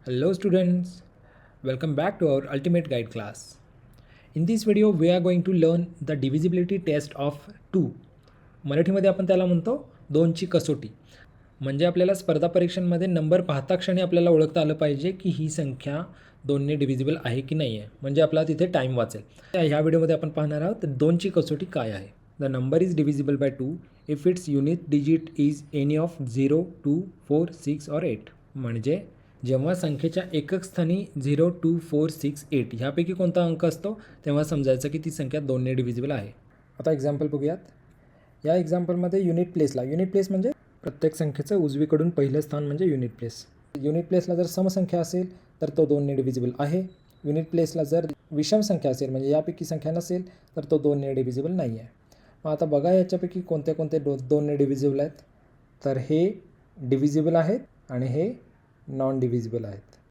Hello students, welcome back to our ultimate guide class. In this video we are going to learn the divisibility test of 2. मराठीमध्ये आपण त्याला म्हणतो 2ची कसोटी. म्हणजे आपल्याला स्पर्धा परीक्षांमध्ये नंबर पाहता क्षणी आपल्याला ओळखता आलं पाहिजे की ही संख्या 2ने डिव्हिजिबल आहे की नाही आहे. म्हणजे आपला तिथे टाईम वाचेल. ह्या व्हिडिओमध्ये आपण पाहणार आहोत तर 2ची कसोटी काय आहे. The number is divisible by 2 if it's unit digit is any of 0, 2, 4, 6 और 8. म्हणजे जेव्हा संख्येच्या एकक स्थानी 0, 2, 4, 6, 8 ह्यापैकी कोणता अंक असतो तेव्हा समजायचं की ती संख्या 2ने डिव्हिजिबल आहे. आता एक्झाम्पल बघूयात. या एक्झाम्पलमध्ये युनिट प्लेस म्हणजे प्रत्येक संख्येचं उजवीकडून पहिलं स्थान म्हणजे युनिट प्लेस. युनिट प्लेसला जर समसंख्या असेल तर तो 2ने डिव्हिजिबल आहे. युनिट प्लेसला जर विषम संख्या असेल म्हणजे यापैकी संख्या नसेल तर तो 2ने डिव्हिजिबल नाही आहे. मग आता बघा याच्यापैकी कोणते 2ने डिव्हिजिबल आहेत. तर हे डिव्हिजिबल आहेत आणि हे नॉन डिव्हिजिबल आहेत.